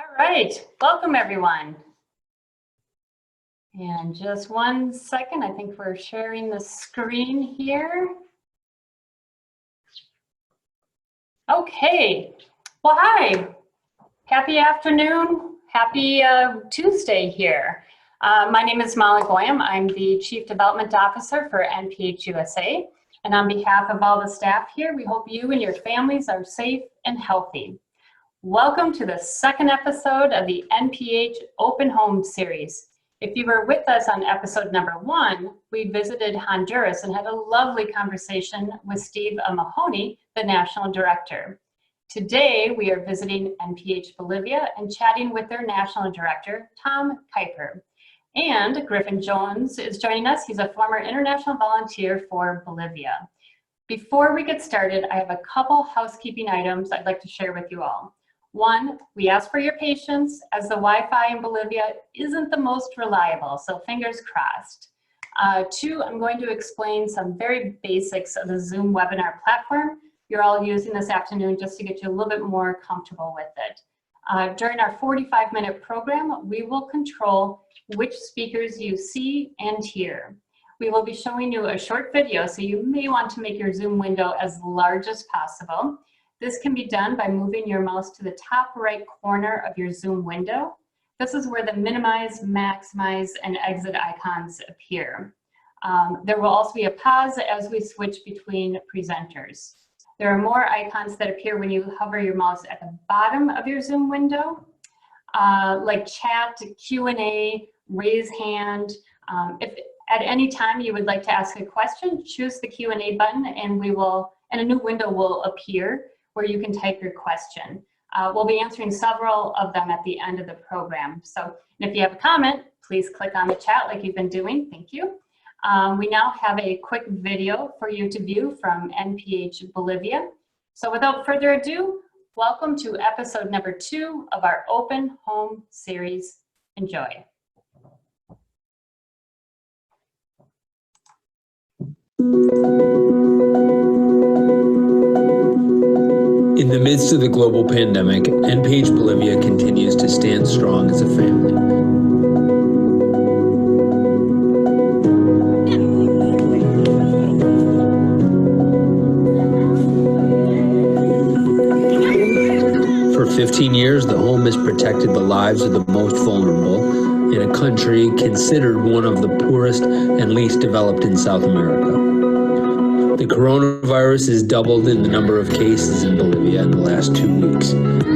All right, welcome everyone. And just one second, I think we're sharing the screen here. Okay, well, hi, happy afternoon, happy Tuesday here. My name is Molly Goyam. I'm the Chief Development Officer for NPH USA. And on behalf of all the staff here, we hope you and your families are safe and healthy. Welcome to the second episode of the NPH Open Home series. If you were with us on episode number 1, we visited Honduras and had a lovely conversation with Steve Mahoney, the National Director. Today, we are visiting NPH Bolivia and chatting with their National Director, Tom Kuiper. And Griffin Jones is joining us. He's a former international volunteer for Bolivia. Before we get started, I have a couple housekeeping items I'd like to share with you all. 1, we ask for your patience as the Wi-Fi in Bolivia isn't the most reliable, so fingers crossed. 2, I'm going to explain some very basics of the Zoom webinar platform you're all using this afternoon just to get you a little bit more comfortable with it. During our 45-minute program, we will control which speakers you see and hear. We will be showing you a short video, so you may want to make your Zoom window as large as possible. This can be done by moving your mouse to the top right corner of your Zoom window. This is where the minimize, maximize, and exit icons appear. There will also be a pause as we switch between presenters. There are more icons that appear when you hover your mouse at the bottom of your Zoom window, like chat, Q&A, raise hand. If at any time you would like to ask a question, choose the Q&A button and a new window will appear where you can type your question. We'll be answering several of them at the end of the program. So if you have a comment, please click on the chat like you've been doing. Thank you. We now have a quick video for you to view from NPH Bolivia. So without further ado, welcome to episode number 2 of our Open Home series. Enjoy. In the midst of the global pandemic, NPH Bolivia continues to stand strong as a family. For 15 years, the home has protected the lives of the most vulnerable in a country considered one of the poorest and least developed in South America. The coronavirus has doubled in the number of cases in Bolivia in the last 2 weeks.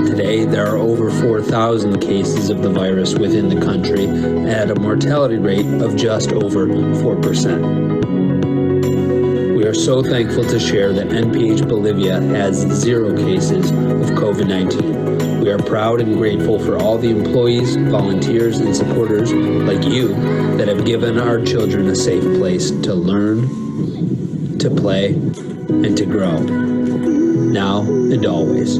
Today, there are over 4,000 cases of the virus within the country at a mortality rate of just over 4%. We are so thankful to share that NPH Bolivia has 0 cases of COVID-19. We are proud and grateful for all the employees, volunteers, and supporters like you that have given our children a safe place to learn, to play, and to grow, now and always.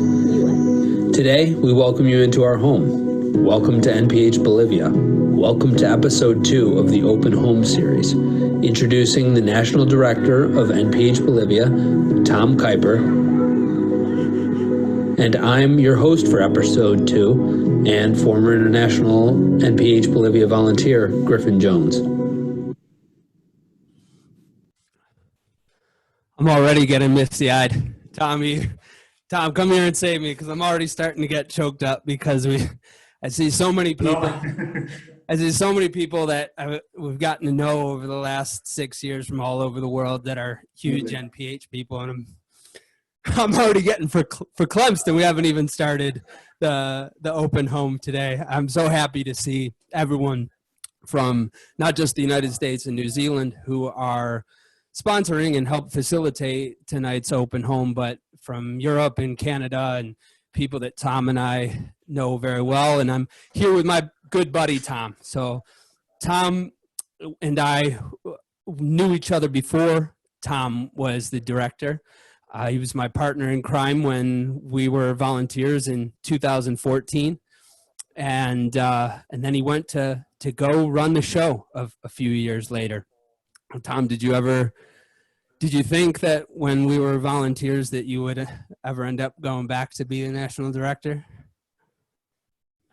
Today, we welcome you into our home. Welcome to NPH Bolivia. Welcome to episode 2 of the Open Home series, introducing the National Director of NPH Bolivia, Tom Kuiper, and I'm your host for episode 2 and former international NPH Bolivia volunteer, Griffin Jones. I'm already getting misty-eyed. Tom, come here and save me because I'm already starting to get choked up because I see so many people. I see so many people that we've gotten to know over the last 6 years from all over the world that are huge NPH people, and I'm already getting verklempt, and we haven't even started the open home today. I'm so happy to see everyone from not just the United States and New Zealand who are sponsoring and help facilitate tonight's open home, but from Europe and Canada and people that Tom and I know very well. And I'm here with my good buddy, Tom. So Tom and I knew each other before Tom was the director. He was my partner in crime when we were volunteers in 2014. And then he went to go run the show a few years later. Tom, did you think that when we were volunteers that you would ever end up going back to be the national director?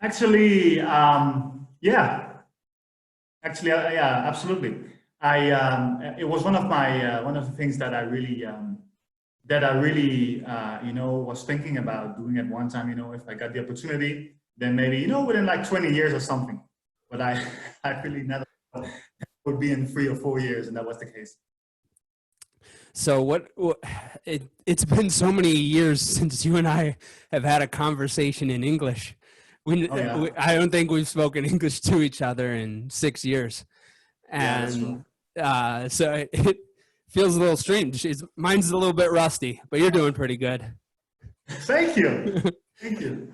Actually, yeah. Actually, yeah, absolutely. It was one of my one of the things that I really you know, was thinking about doing at one time. You know, if I got the opportunity, then maybe, you know, within like 20 years or something. But I really never thought it would be in 3 or 4 years, and that was the case. So it's been so many years since you and I have had a conversation in English. Oh, yeah. I don't think we've spoken English to each other in 6 years. Yeah, that's true. And so it feels a little strange. Mine's a little bit rusty, but you're doing pretty good. Thank you. Thank you.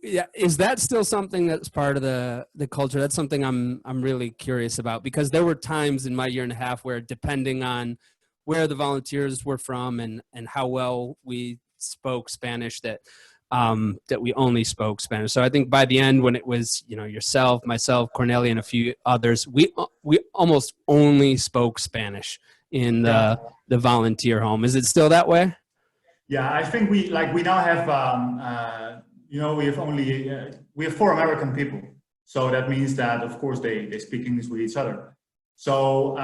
Yeah, is that still something that's part of the culture? That's something I'm really curious about, because there were times in my year and a half where, depending on where the volunteers were from and how well we spoke Spanish, that we only spoke Spanish. So I think by the end, when it was, you know, yourself, myself, Cornelia, and a few others, we almost only spoke Spanish in the volunteer home. Is it still that way? Yeah, I think we now have you know, we have 4 American people, so that means that of course they speak English with each other. So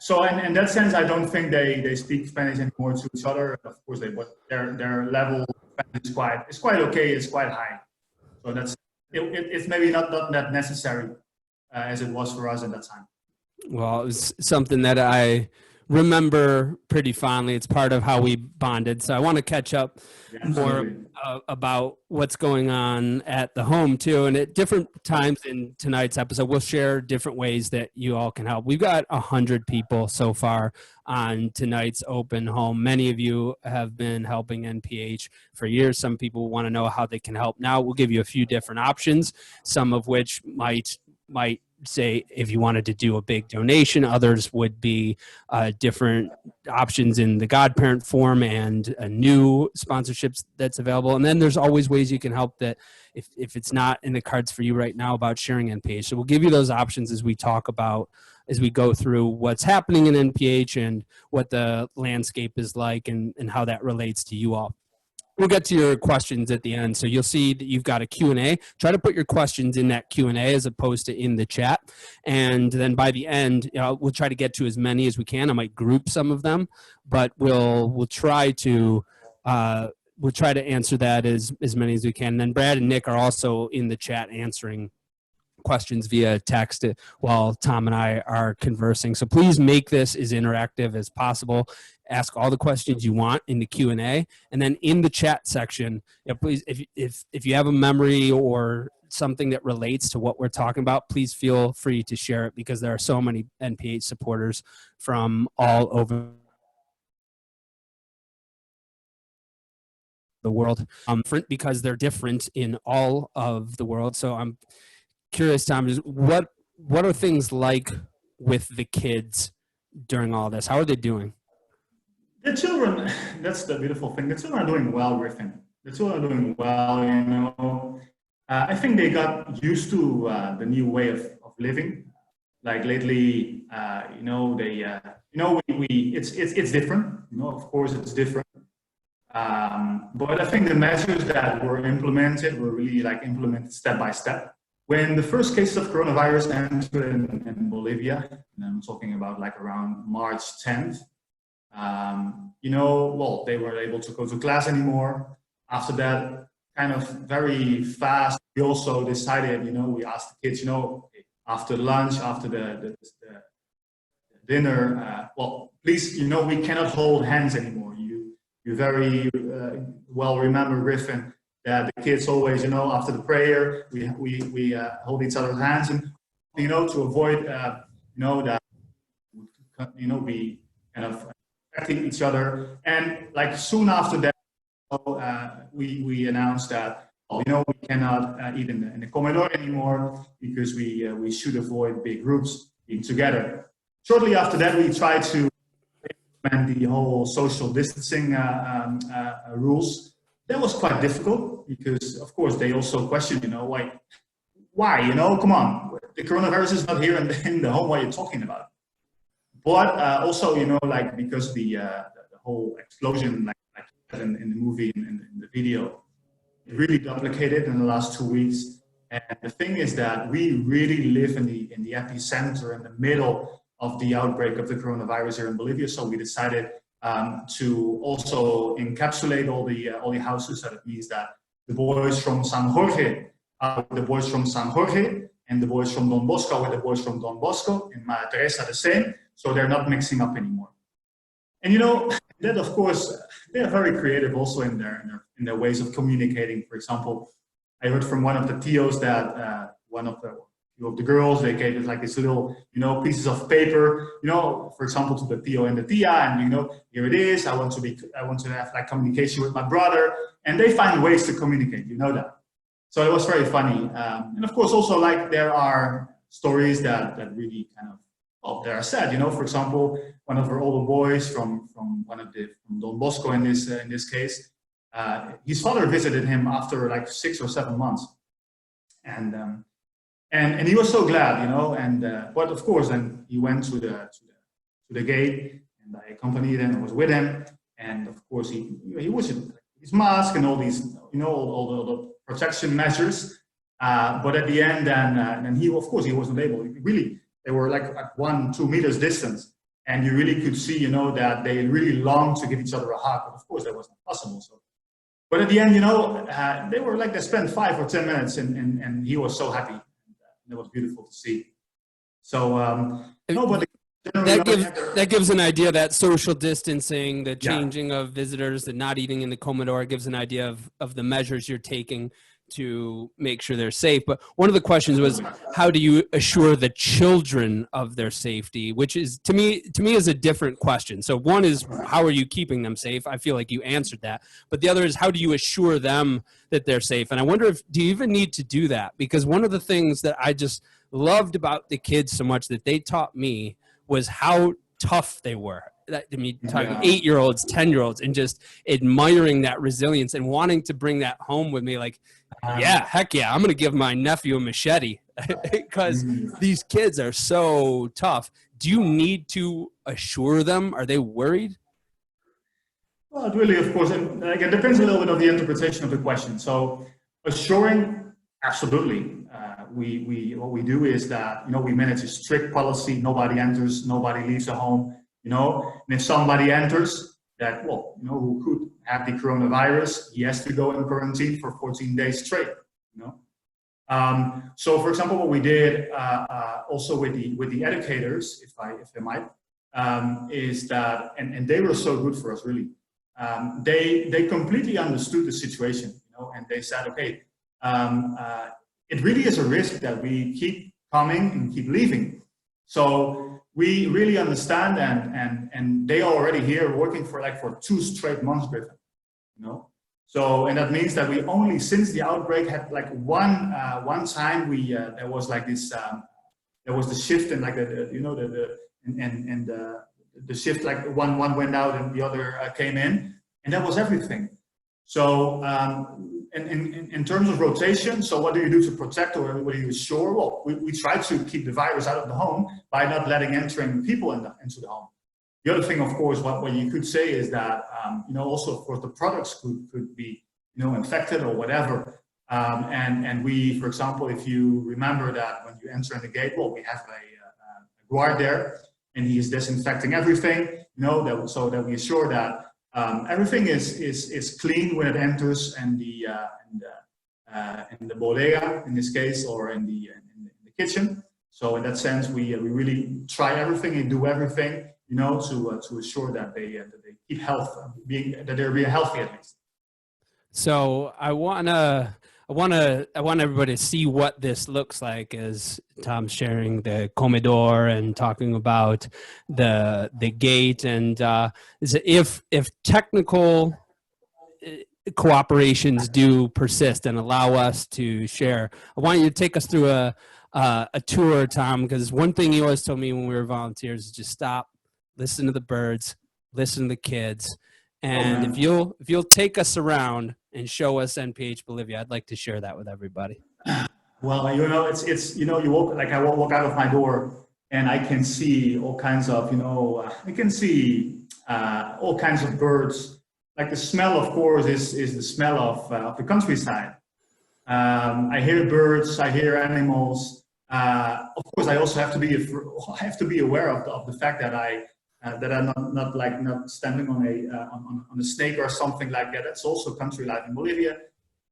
so in that sense, I don't think they speak Spanish anymore to each other. Of course, their level is quite okay. It's quite high. So it's maybe not that necessary as it was for us at that time. Well, it was something that I remember pretty fondly. It's part of how we bonded. So I want to catch up more about what's going on at the home too. And at different times in tonight's episode, we'll share different ways that you all can help. We've got 100 people so far on tonight's open home. Many of you have been helping NPH for years. Some people want to know how they can help now. We'll give you a few different options, some of which might say if you wanted to do a big donation. Others would be different options in the Godparent form and a new sponsorships that's available. And then there's always ways you can help that if it's not in the cards for you right now about sharing NPH. So we'll give you those options as we talk about, as we go through what's happening in NPH and what the landscape is like and how that relates to you all. We'll get to your questions at the end. So you'll see that you've got a Q&A. Try to put your questions in that Q&A as opposed to in the chat. And then by the end, you know, we'll try to get to as many as we can. I might group some of them, but we'll try to answer that as many as we can. And then Brad and Nick are also in the chat answering questions via text while Tom and I are conversing. So please make this as interactive as possible. Ask all the questions you want in the Q&A, and then in the chat section, you know, please, if you have a memory or something that relates to what we're talking about, please feel free to share it, because there are so many NPH supporters from all over the world, because they're different in all of the world. So I'm curious, Tom, what are things like with the kids during all this? How are they doing? The children, that's the beautiful thing. The children are doing well, Griffin. The children are doing well, you know. I think they got used to the new way of living. Like lately, you know, it's different. You know, of course, it's different. But I think the measures that were implemented were really implemented step by step. When the first cases of coronavirus entered in Bolivia, and I'm talking about around March 10th, you know, well, they weren't able to go to class anymore. After that, kind of very fast, we also decided, you know, we asked the kids, you know, after lunch, after the dinner, well, please, you know, we cannot hold hands anymore. You very well remember, Griffin, that the kids always, you know, after the prayer, we hold each other's hands, and, you know, to avoid, you know, that, you know, we kind of affecting each other. And soon after that, we announced that, you know, we cannot eat in the comedor anymore, because we should avoid big groups being together. Shortly after that, we tried to implement the whole social distancing rules. That was quite difficult, because of course they also questioned, you know, why, you know, come on, the coronavirus is not here in the home, what you're talking about. But also, you know, because the whole explosion, in the movie, in the video, really duplicated in the last 2 weeks. And the thing is that we really live in the epicenter, in the middle of the outbreak of the coronavirus here in Bolivia. So we decided to also encapsulate all the houses. So that means that the boys from San Jorge are the boys from San Jorge, and the boys from Don Bosco with the boys from Don Bosco, and Madre Teresa the same. So they're not mixing up anymore. And you know, that of course, they are very creative also in their ways of communicating. For example, I heard from one of the tios that one of the girls, they gave us like this little, you know, pieces of paper, you know, for example, to the tio and the tia, and you know, here it is. I want to have like communication with my brother, and they find ways to communicate. You know that. So it was very funny, and of course, also like there are stories that really kind of, well, they are sad. You know, for example, one of our older boys from Don Bosco in this case, his father visited him after like 6 or 7 months, and he was so glad, you know. And but of course, then he went to the gate, and I accompanied him. I was with him, and of course he was in his mask and all these, you know, all the protection measures. But at the end, then he wasn't able. Really, they were like at 1-2 meters distance, and you really could see, you know, that they really longed to give each other a hug. But of course, that wasn't possible. So, but at the end, you know, they spent 5 or 10 minutes, and he was so happy. It was beautiful to see. So, but that gives an idea that social distancing, the changing of visitors, the not eating in the comedor, gives an idea of the measures you're taking to make sure they're safe. But one of the questions was, how do you assure the children of their safety, which is to me is a different question. So one is, how are you keeping them safe? I feel like you answered that. But the other is, how do you assure them that they're safe? And I wonder do you even need to do that? Because one of the things that I just loved about the kids so much that they taught me was how tough they were. I mean, talking 8-year-olds, 10-year-olds, and just admiring that resilience and wanting to bring that home with me. Like, yeah, heck yeah, I'm going to give my nephew a machete because these kids are so tough. Do you need to assure them? Are they worried? Well, it really, of course, and like, it depends a little bit on the interpretation of the question. So assuring, absolutely. What we do is that, you know, we manage a strict policy. Nobody enters, nobody leaves the home. You know, and if somebody enters that, well, you know, who could have the coronavirus, he has to go in quarantine for 14 days straight. You know, so for example, what we did also with the educators, if I might, is that, and they were so good for us, really. They completely understood the situation, you know, and they said, okay, it really is a risk that we keep coming and keep leaving. So we really understand, and they are already here working for 2 straight months, Griffin, you know. So, and that means that we only, since the outbreak, had like one time there was like this, there was the shift, and like the shift, like one went out and the other came in, and that was everything. So, in terms of rotation, so what do you do to protect, or what do you assure? Well, we try to keep the virus out of the home by not letting entering people into the home. The other thing, of course, what you could say is that, you know, also, of course, the products could be, you know, infected or whatever. And we, for example, if you remember that when you enter in the gate, well, we have a guard there, and he is disinfecting everything, you know, so that we assure that everything is clean when it enters, and in the bodega in this case, or in the kitchen. So in that sense, we really try everything and do everything, you know, to assure that they keep health, that they're being healthy at least. So I want everybody to see what this looks like as Tom's sharing the comedor and talking about the gate, and if technical cooperations do persist and allow us to share, I want you to take us through a tour, Tom, because one thing you always told me when we were volunteers is just stop, listen to the birds, listen to the kids, and if you'll take us around and show us NPH Bolivia, I'd like to share that with everybody. Well, you know, it's you know, you walk, like I walk out of my door and I can see all kinds of, you know, I can see all kinds of birds, like the smell, of course, is the smell of the countryside. I hear birds, I hear animals. Of course, I also have to be aware of the fact that I'm not standing on a snake or something like that. That's also country life in Bolivia.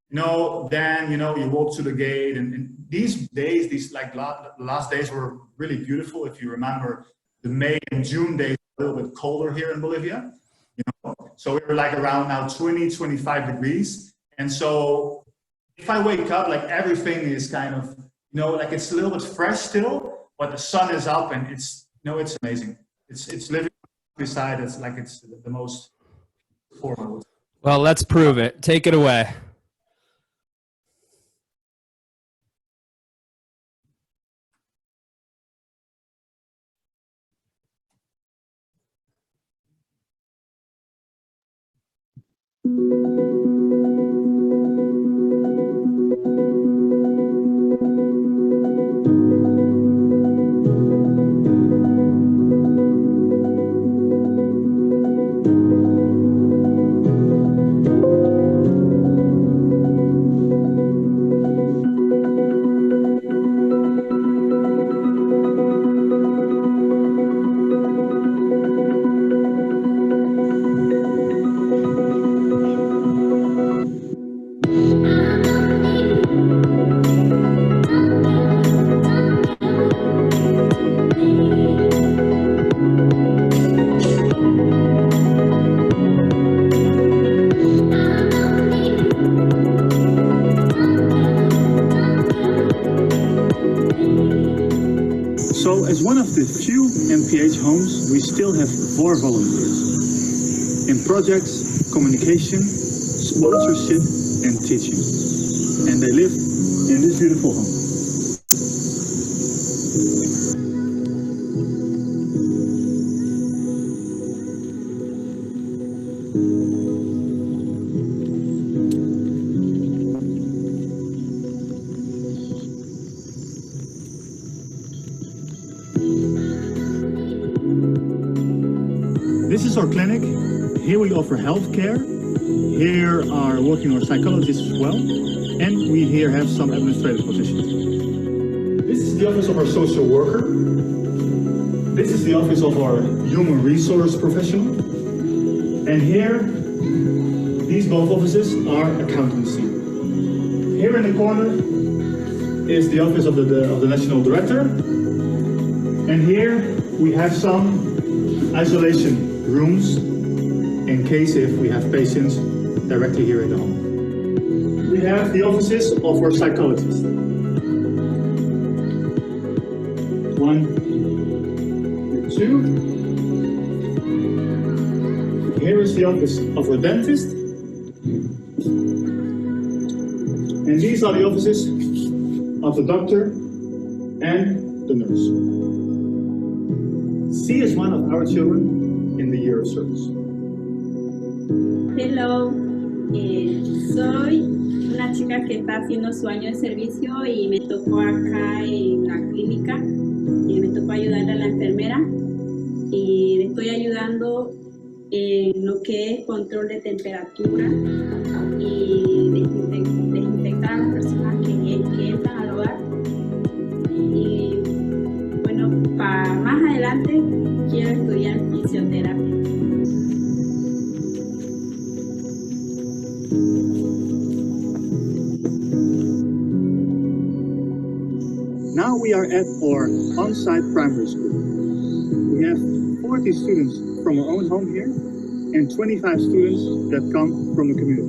Then you walk to the gate, and these days, these like last days were really beautiful. If you remember, the May and June days were a little bit colder here in Bolivia. So we were like around now 20, 25 degrees, and so if I wake up, like everything is kind of like it's a little bit fresh still, but the sun is up, and it's it's amazing. It's living beside. It's like it's the most formal. Well, let's prove it. Take it away. So as one of the few NPH homes, we still have 4 volunteers in projects, communication, sponsorship, and teaching. And they live in this beautiful home. This is our clinic. Here we offer health care. Here are working our psychologists as well. And we here have some administrative positions. This is the office of our social worker. This is the office of our human resource professional. And here, these both offices are accountancy. Here in the corner is the office of the national director. And here we have some isolation rooms in case if we have patients directly here in the home. We have the offices of our psychologists. 1 and 2. Here is the office of our dentist. And these are the offices of the doctor and the nurse. C is one of our children in the year of service. Hello, soy una chica que está haciendo su año de servicio y me tocó acá en la clínica y me tocó ayudarle a la enfermera y le estoy ayudando en lo que es control de temperatura y desinfectar a las personas que entran al hogar. Y bueno, para más adelante quiero estudiar fisioterapia. Now we are at our on-site primary school. We have 40 students from our own home here and 25 students that come from the community.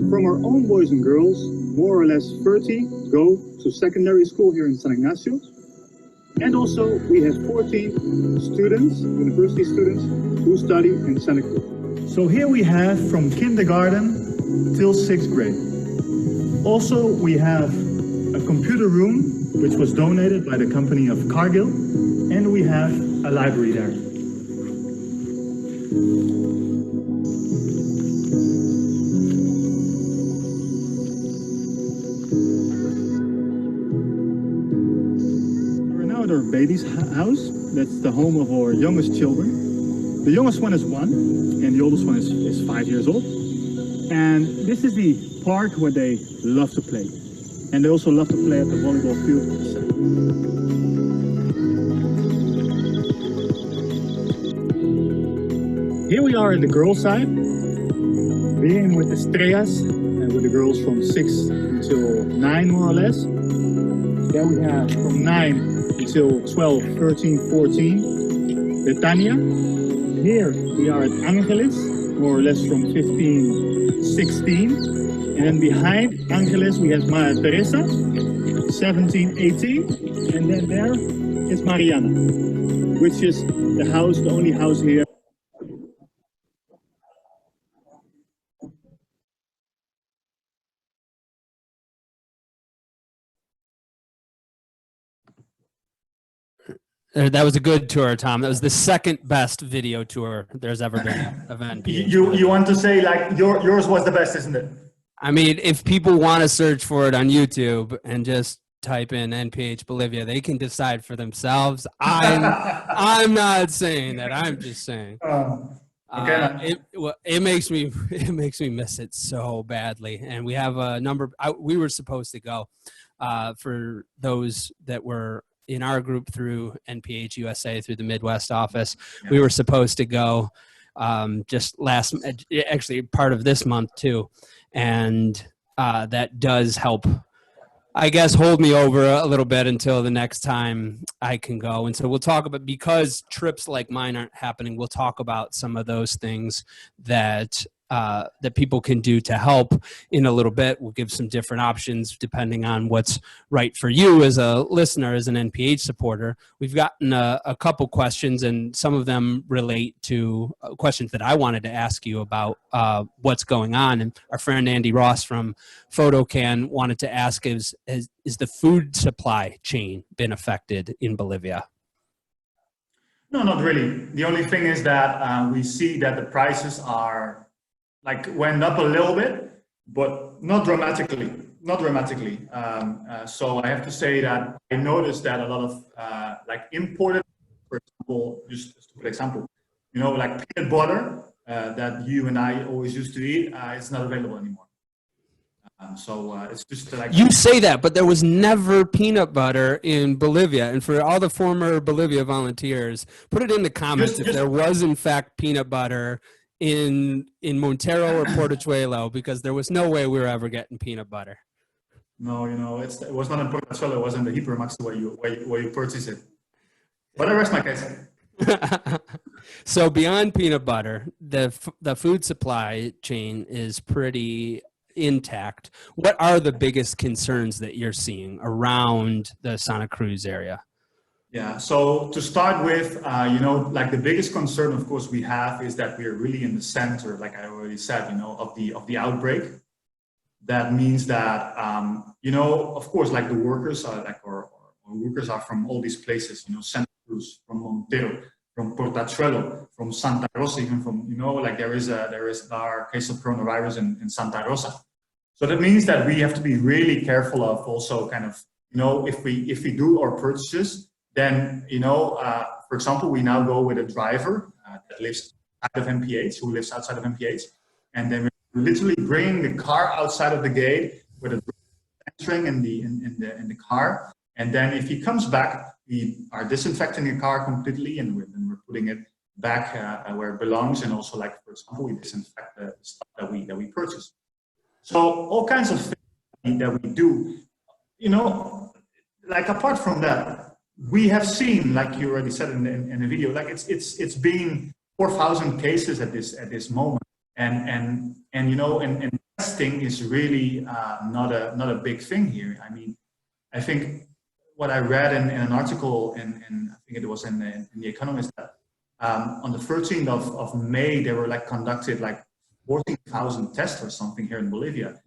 From our own boys and girls, more or less 30 go to secondary school here in San Ignacio. And also we have 14 students, university students, who study in Santa Cruz. So here we have from kindergarten till 6th grade. Also we have a computer room which was donated by the company of Cargill, and we have a library there. We're now at our baby's house. That's the home of our youngest children. The youngest one is 1 and the oldest one is 5. 5 years old. And this is the park where they love to play. And they also love to play at the volleyball field. Here we are in the girls' side, being with the Estrellas, and with the girls from 6 until 9 more or less. Then we have from 9 until 12, 13, 14, the Tania. Here we are at Angeles, more or less from 15, 16. And then behind Angeles we have Maria Teresa, 17, 18. And then there is Mariana, which is the house, the only house here. That was a good tour, Tom. That was the second best video tour there's ever been of NPH. You want to say like yours was the best, isn't it? I mean, if people want to search for it on YouTube and just type in NPH Bolivia, they can decide for themselves. I'm not saying that. I'm just saying. Okay. It makes me miss it so badly. And we have a number. We were supposed to go for those that were in our group through NPH USA, through the Midwest office. Yeah. We were supposed to go just actually part of this month too. And that does help, I guess, hold me over a little bit until the next time I can go. And so we'll talk about, because trips like mine aren't happening, we'll talk about some of those things that that people can do to help in a little bit. We'll give some different options depending on what's right for you as a listener, as an NPH supporter. We've gotten a couple questions, and some of them relate to questions that I wanted to ask you about what's going on. And our friend Andy Ross from PhotoCan wanted to ask, is the food supply chain been affected in Bolivia? No, not really. The only thing is that we see that the prices are went up a little bit, but not dramatically. So I have to say that I noticed that a lot of imported, for example, just to put an example, like peanut butter that you and I always used to eat, it's not available anymore. So it's just like... You say that, but there was never peanut butter in Bolivia. And for all the former Bolivia volunteers, put it in the comments if there was in fact peanut butter in Montero or Portachuelo, because there was no way we were ever getting peanut butter. No, it was not in Portachuelo, it was in the Hypermax where you purchase it. But I rest my case. So beyond peanut butter, the food supply chain is pretty intact. What are the biggest concerns that you're seeing around the Santa Cruz area? Yeah, so to start with, the biggest concern, of course, we have is that we're really in the center, like I already said, of the outbreak. That means that, of course, like the workers are or workers are from all these places, Santa Cruz, from Montero, from Portachuelo, from Santa Rosa, even from, there is our case of coronavirus in Santa Rosa. So that means that we have to be really careful of also kind of, if we do our purchases, then, for example, we now go with a driver that lives outside of NPH, who lives outside of NPH, and then we're literally bringing the car outside of the gate with a entering in the car, and then if he comes back, we are disinfecting the car completely, and we're putting it back where it belongs, and also, like for example, we disinfect the stuff that we purchase. So all kinds of things that we do, apart from that. We have seen, like you already said in the video, like it's been 4,000 cases at this moment, and testing is really not a big thing here. I mean, I think what I read in an article in I think it was in the Economist that on the 13th of May they were conducted 14,000 tests or something here in Bolivia.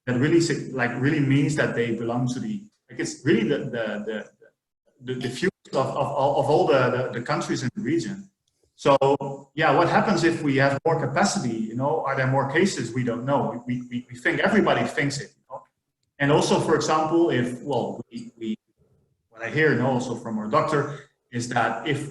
That really means that they belong to it's really the future of all the countries in the region. So yeah, what happens if we have more capacity? Are there more cases? We don't know. We think everybody thinks it. And also, for example, if what I hear also from our doctor is that if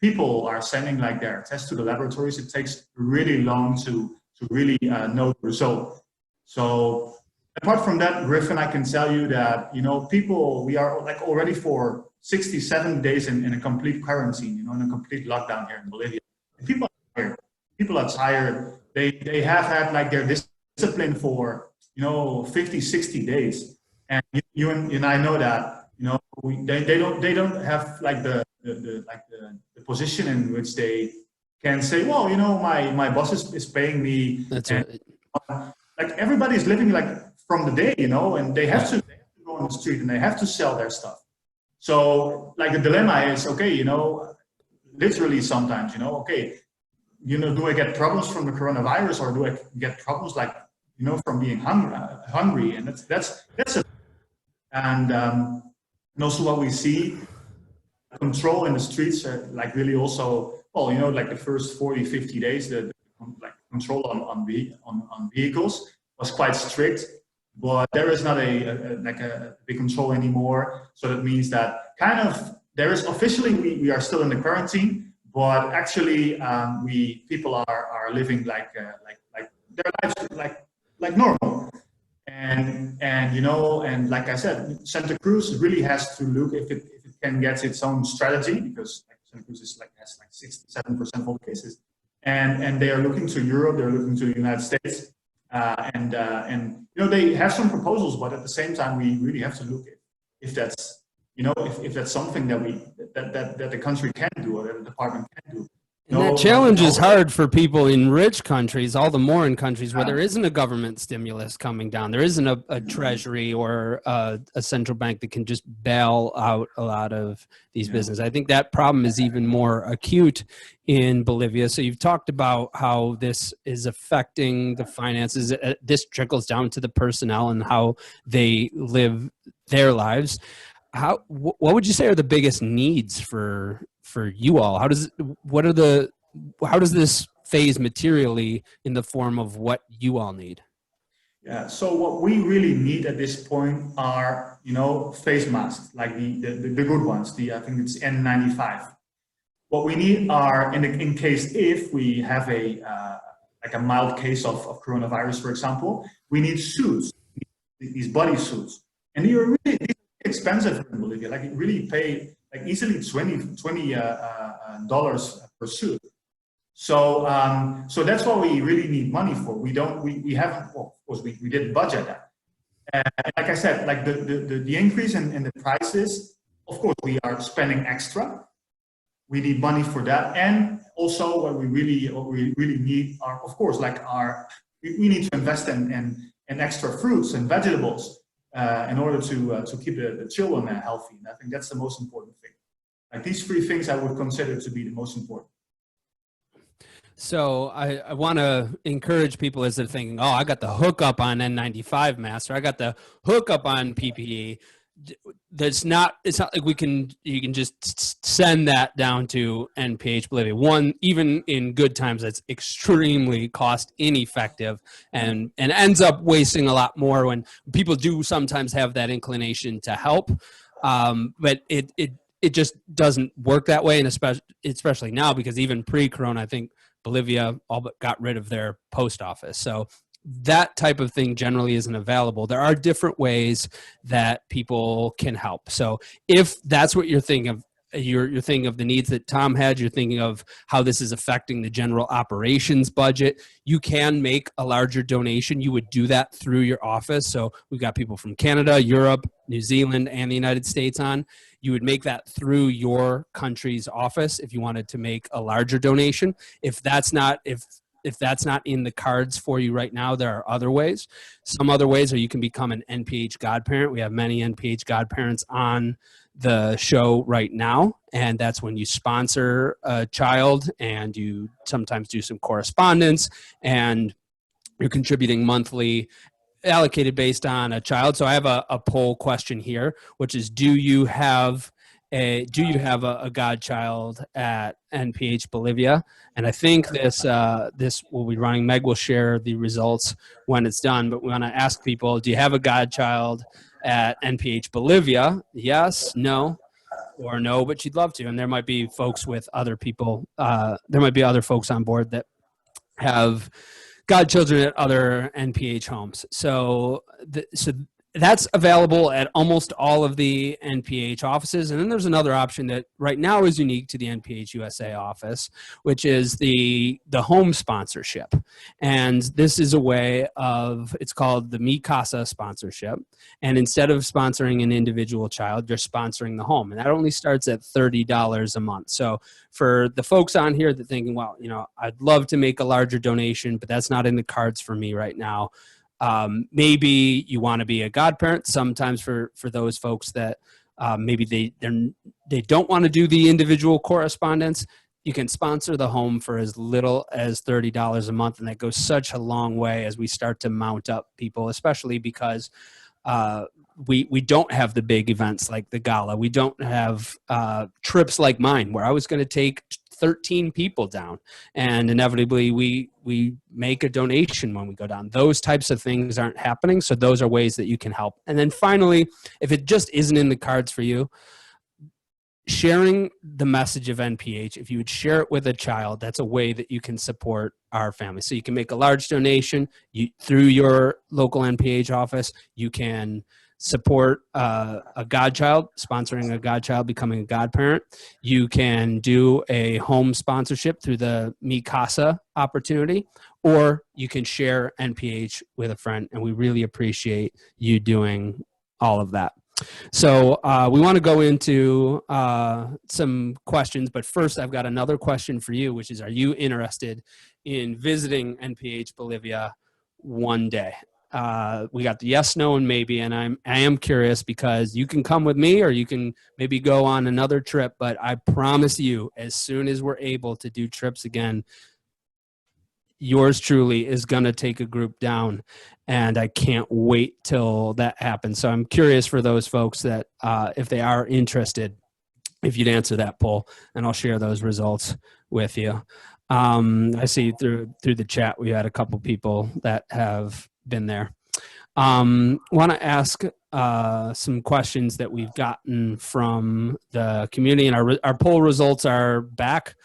people are sending their tests to the laboratories, it takes really long to really know the result. So apart from that, Griffin, I can tell you that, people, we are like already for 67 days in a complete quarantine, in a complete lockdown here in Bolivia. And people are tired. People are tired. They have had like their discipline for, 50, 60 days. And you and I know that, they don't have like the position in which they can say, well, my boss is paying me. That's and, right. like everybody's living like from the day, and they have to go on the street and they have to sell their stuff. So like the dilemma is, okay, literally sometimes, okay, do I get problems from the coronavirus, or do I get problems like, from being hungry? And that's a, and also what we see, control in the streets, like really also, well, like the first 40, 50 days, the like control on vehicles was quite strict, but there is not a big control anymore. So that means that kind of there is officially we are still in the quarantine, but actually people are living like their lives like normal. And like I said, Santa Cruz really has to look if it can get its own strategy, because like Santa Cruz has 67% of all cases, and they are looking to Europe, they're looking to the United States, and they have some proposals, but at the same time we really have to look at if that's if that's something that the country can do, or that the department can do. And that challenge is hard for people in rich countries, all the more in countries where there isn't a government stimulus coming down. There isn't a treasury or a central bank that can just bail out a lot of these businesses. I think that problem is even more acute in Bolivia. So you've talked about how this is affecting the finances. This trickles down to the personnel and how they live their lives. What would you say are the biggest needs for you all? How does this phase materially in the form of what you all need? Yeah, so what we really need at this point are, face masks, like the good ones, I think it's N95. What we need are, in case if we have like a mild case of coronavirus, for example, we need suits, these body suits. And they are really expensive in Bolivia, like really pay like easily $20 per suit. So so that's what we really need money for. We haven't, well, of course we didn't budget that. And like I said, like the increase in the prices, of course we are spending extra. We need money for that. And also what we really need are, of course, like we need to invest in extra fruits and vegetables in order to keep the children healthy. And I think that's the most important thing. Like these three things I would consider to be the most important. So I want to encourage people as they're thinking, oh, I got the hookup on N95 masks, or I got the hookup on PPE. It's not like you can just send that down to NPH Bolivia. One, even in good times, that's extremely cost ineffective and ends up wasting a lot more when people do sometimes have that inclination to help. But it just doesn't work that way. And especially now, because even pre-corona, I think Bolivia all but got rid of their post office. So that type of thing generally isn't available. There are different ways that people can help. So if that's what you're thinking of, you're thinking of the needs that Tom had, you're thinking of how this is affecting the general operations budget, you can make a larger donation. You would do that through your office. So we've got people from Canada, Europe, New Zealand, and the United States on. You would make that through your country's office if you wanted to make a larger donation. If that's not in the cards for you right now, there are other ways. Some other ways are you can become an NPH Godparent. We have many NPH Godparents on the show right now, and that's when you sponsor a child and you sometimes do some correspondence and you're contributing monthly, allocated based on a child. So I have a poll question here, which is, do you have a godchild at NPH Bolivia? And I think this will be running. Meg will share the results when it's done, but we want to ask people, do you have a godchild at NPH Bolivia? Yes, no, or no, but you'd love to. And there might be folks with other people, there might be other folks on board that have godchildren at other NPH homes. So that's available at almost all of the NPH offices. And then there's another option that right now is unique to the NPH USA office, which is the home sponsorship. And this is a way of, it's called the Mi Casa sponsorship. And instead of sponsoring an individual child, you're sponsoring the home. And that only starts at $30 a month. So for the folks on here that thinking, well, you know, I'd love to make a larger donation, but that's not in the cards for me right now. Maybe you want to be a godparent. Sometimes for those folks that maybe they don't want to do the individual correspondence, you can sponsor the home for as little as $30 a month. And that goes such a long way as we start to mount up people, especially because we don't have the big events like the gala. We don't have trips like mine where I was going to take 13 people down, and inevitably we make a donation when we go down. Those types of things aren't happening, so those are ways that you can help. And then finally, if it just isn't in the cards for you, sharing the message of NPH, if you would share it with a child, that's a way that you can support our family. So you can make a large donation through your local NPH office. You can support a godchild, sponsoring a godchild, becoming a godparent. You can do a home sponsorship through the Mi Casa opportunity, or you can share NPH with a friend. And we really appreciate you doing all of that. So we want to go into some questions, but first I've got another question for you, which is, are you interested in visiting NPH Bolivia one day? We got the yes, no, and maybe, and I am curious because you can come with me or you can maybe go on another trip, but I promise you, as soon as we're able to do trips again, yours truly is going to take a group down, and I can't wait till that happens. So I'm curious for those folks that if they are interested, if you'd answer that poll, and I'll share those results with you. I see through the chat we had a couple people that have been there. Want to ask some questions that we've gotten from the community, and our poll results are back.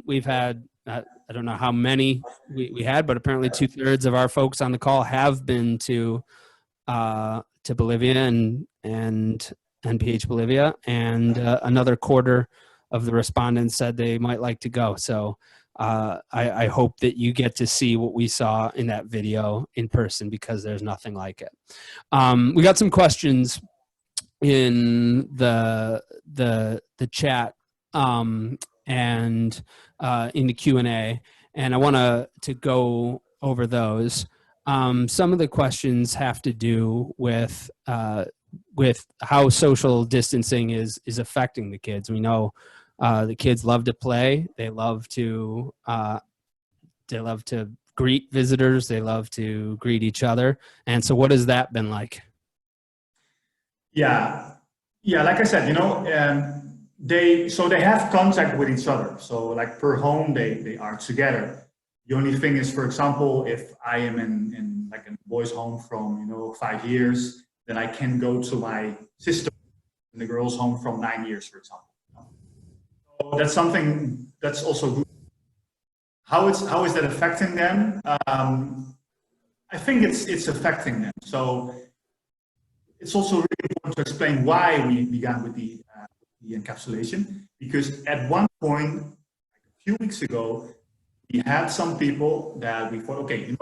We've had I don't know how many we had, but apparently 2/3 of our folks on the call have been to Bolivia and NPH Bolivia, and another quarter of the respondents said they might like to go. So I hope that you get to see what we saw in that video in person, because there's nothing like it. We got some questions in the chat and in the Q&A, and I want to go over those. Some of the questions have to do with how social distancing is affecting the kids. We know the kids love to play. They love to greet visitors. They love to greet each other. And so what has that been like? Yeah, like I said, you know, they have contact with each other. So like per home, they are together. The only thing is, for example, if I am in like a boys' home from, 5 years, then I can go to my sister in the girls' home from 9 years, for example. So that's something that's also good. How is that affecting them? I think it's affecting them. So it's also really important to explain why we began with the encapsulation, because at one point, like a few weeks ago, we had some people that we thought, okay,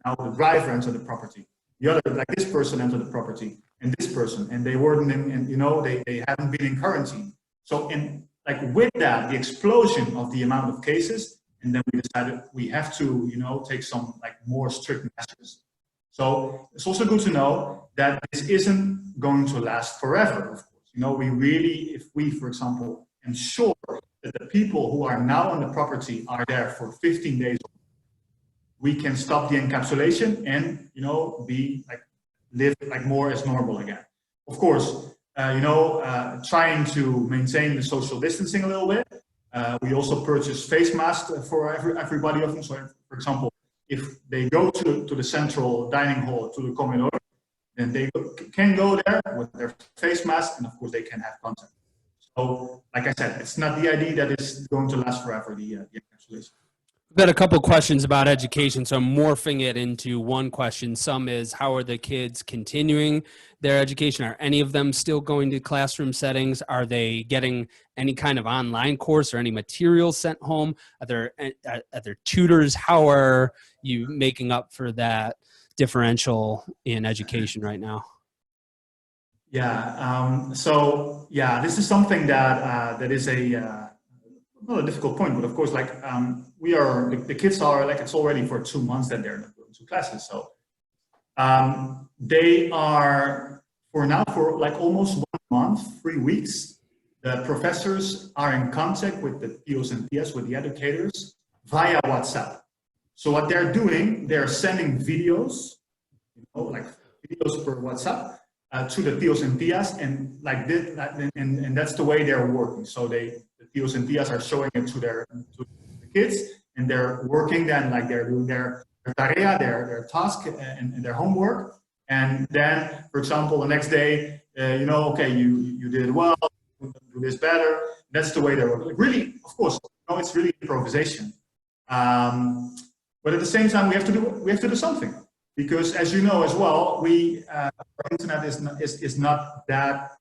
now the driver entered the property, the other, like this person entered the property, and this person, and they weren't in, and they hadn't been in quarantine. So like with that, the explosion of the amount of cases, and then we decided we have to, take some like more strict measures. So it's also good to know that this isn't going to last forever, of course. We really, if we, for example, ensure that the people who are now on the property are there for 15 days, we can stop the encapsulation and, live like more as normal again. Of course, trying to maintain the social distancing a little bit. We also purchase face masks for everybody of them. So, for example, if they go to the central dining hall, to the comedor, then they can go there with their face mask, and of course they can have contact. So, like I said, it's not the idea that it's going to last forever, the encapsulation. Got a couple questions about education, so I'm morphing it into one question. Some is, how are the kids continuing their education? Are any of them still going to classroom settings? Are they getting any kind of online course or any material sent home? Are there tutors? How are you making up for that differential in education right now? Yeah, so yeah, this is something that that is not a difficult point, but of course, like the kids are like, it's already for 2 months that they're not going to classes. So they are for now, for like almost 1 month, 3 weeks, the professors are in contact with the POs and TS, with the educators via WhatsApp. So what they're doing, they're sending videos, like videos per WhatsApp to the POs and TS, and like this, and that's the way they're working. So the POs and TS are showing it to the kids, and they're working then, like they're doing their tarea, their task, and their homework. And then, for example, the next day, okay, you did it well, do this better. That's the way they're working. Like really, of course, it's really improvisation. But at the same time, we have to do something, because as you know as well, our internet is not that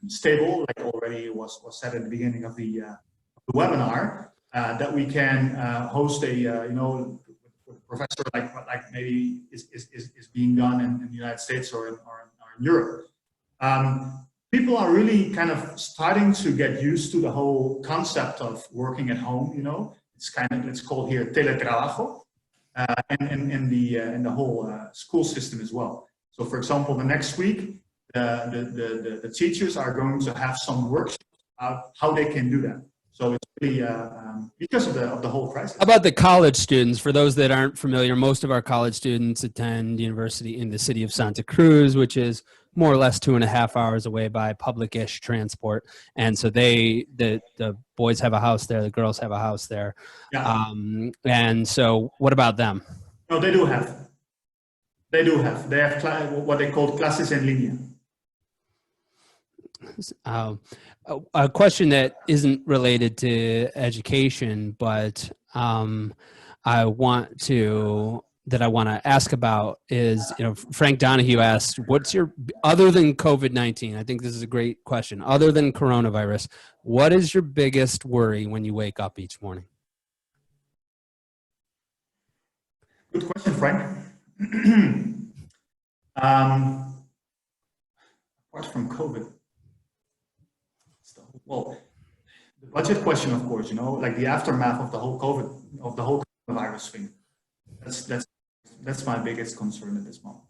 stable, like already was said at the beginning of the webinar, that we can host a professor like maybe is being done in the United States or in Europe. People are really kind of starting to get used to the whole concept of working at home. It's called here teletrabajo, and the whole school system as well. So, for example, the next week, the teachers are going to have some workshops about how they can do that. So it's really because of the whole crisis. How about the college students? For those that aren't familiar, most of our college students attend university in the city of Santa Cruz, which is more or less 2.5 hours away by public-ish transport. And so the boys have a house there, the girls have a house there. Yeah. And so what about them? No, they do have. They have what they call classes en línea. A question that isn't related to education, but I want to ask about is, Frank Donahue asked, other than COVID-19, I think this is a great question, other than coronavirus, what is your biggest worry when you wake up each morning? Good question, Frank. Apart from COVID, well, the budget question, of course, like the aftermath of the whole coronavirus thing. That's my biggest concern at this moment.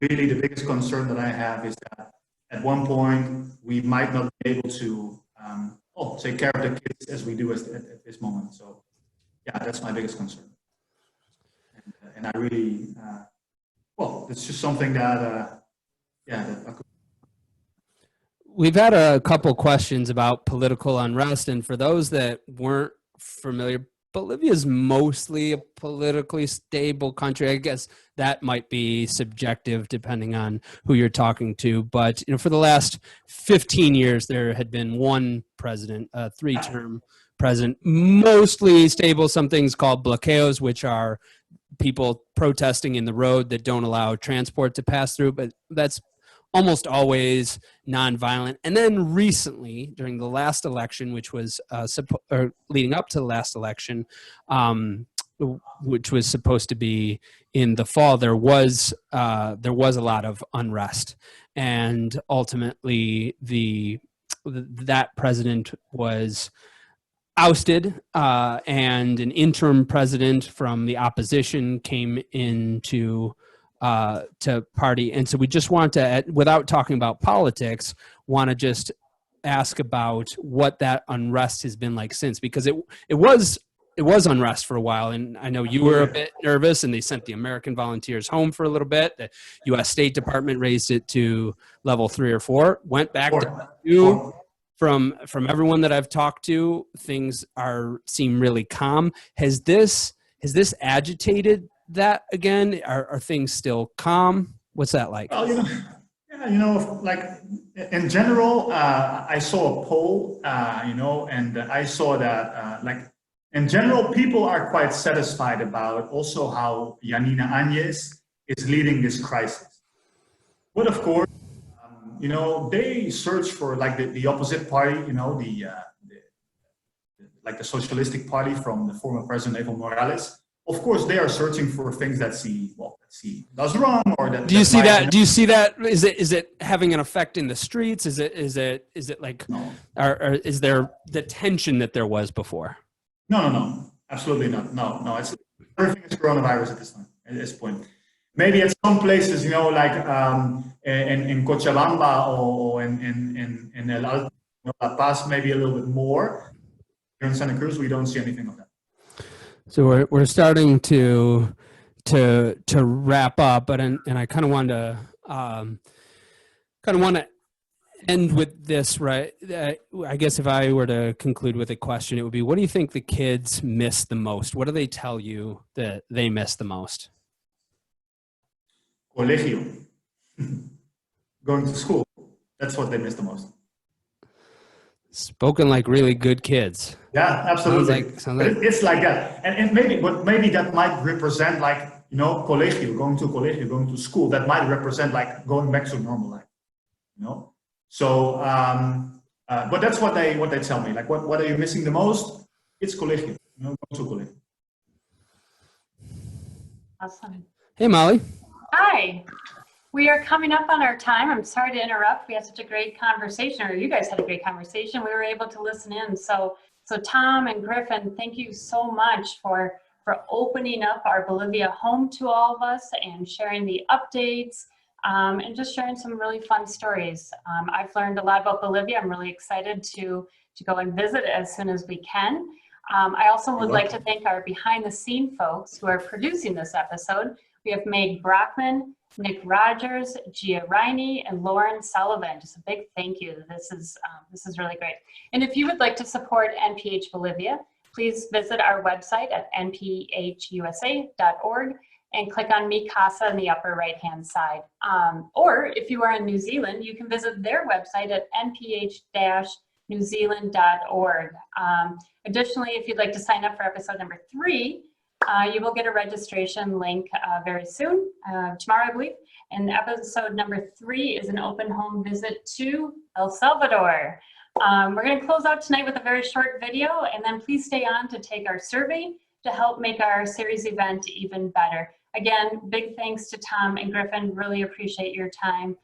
Really, the biggest concern that I have is that at one point we might not be able to take care of the kids as we do at this moment. So, yeah, that's my biggest concern. And I really, it's just something that, that I could. We've had a couple questions about political unrest, and for those that weren't familiar, Bolivia is mostly a politically stable country. I guess that might be subjective depending on who you're talking to. But for the last 15 years, there had been one president, a 3-term president, mostly stable. Some things called bloqueos, which are people protesting in the road that don't allow transport to pass through. But that's almost always nonviolent. And then recently, during the last election, which was leading up to the last election, which was supposed to be in the fall, there was a lot of unrest, and ultimately that president was ousted, and an interim president from the opposition came into to party. And so we just want to, without talking about politics, want to just ask about what that unrest has been like since, because it was unrest for a while. And I know you were a bit nervous, and they sent the American volunteers home for a little bit. The U.S. State Department raised it to level 3 or 4, went back to 2. From everyone that I've talked to, things seem really calm. Has this agitated that again? Are things still calm? What's that like? Well, like in general, I saw a poll, and I saw that in general, people are quite satisfied about also how Yanina Áñez is leading this crisis. But of course, you know, they search for like the opposite party, you know, like the socialistic party from the former President Evo Morales. Of course, they are searching for things that he does wrong, or that. Do you see that? Do you see that? Is it having an effect in the streets? Is it like, no. or is there the tension that there was before? No, absolutely not. No, it's everything is coronavirus at this point. Maybe at some places, you know, like in Cochabamba or in El Alto, La Paz, maybe a little bit more. Here in Santa Cruz, we don't see anything of that. So we're starting to wrap up, but and I kind of want to end with this, right? I guess if I were to conclude with a question, it would be, what do you think the kids miss the most? What do they tell you that they miss the most? Colegio. Going to school. That's what they miss the most. Spoken like really good kids. Yeah, absolutely. Sounds like it's like that. And maybe that might represent, like, you know, colegio, going to school. That might represent like going back to normal life, you know? So, but that's what they tell me. Like, what are you missing the most? It's colegio, you know, go to colegio. Awesome. Hey, Molly. Hi. We are coming up on our time. I'm sorry to interrupt. We had such a great conversation, or you guys had a great conversation. We were able to listen in. So Tom and Griffin, thank you so much for opening up our Bolivia home to all of us and sharing the updates and just sharing some really fun stories. I've learned a lot about Bolivia. I'm really excited to go and visit as soon as we can. I also would like to thank our behind the scene folks who are producing this episode. We have Meg Brockman, Nick Rogers, Gia Riney, and Lauren Sullivan. Just a big thank you. This is really great. And if you would like to support NPH Bolivia, please visit our website at nphusa.org and click on Mi Casa in the upper right-hand side. Or if you are in New Zealand, you can visit their website at nph-newzealand.org. Additionally, if you'd like to sign up for episode number 3, you will get a registration link very soon, tomorrow, I believe. And episode number 3 is an open home visit to El Salvador. We're going to close out tonight with a very short video, and then please stay on to take our survey to help make our series event even better. Again, big thanks to Tom and Griffin. Really appreciate your time.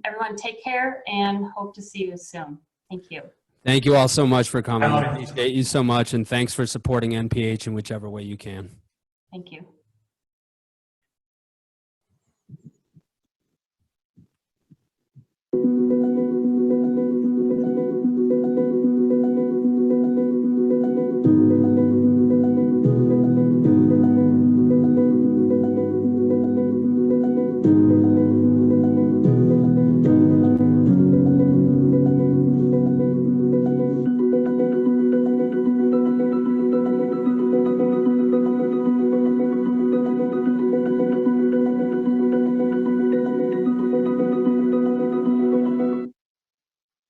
Everyone take care and hope to see you soon. Thank you. Thank you all so much for coming. I appreciate you so much, and thanks for supporting NPH in whichever way you can. Thank you.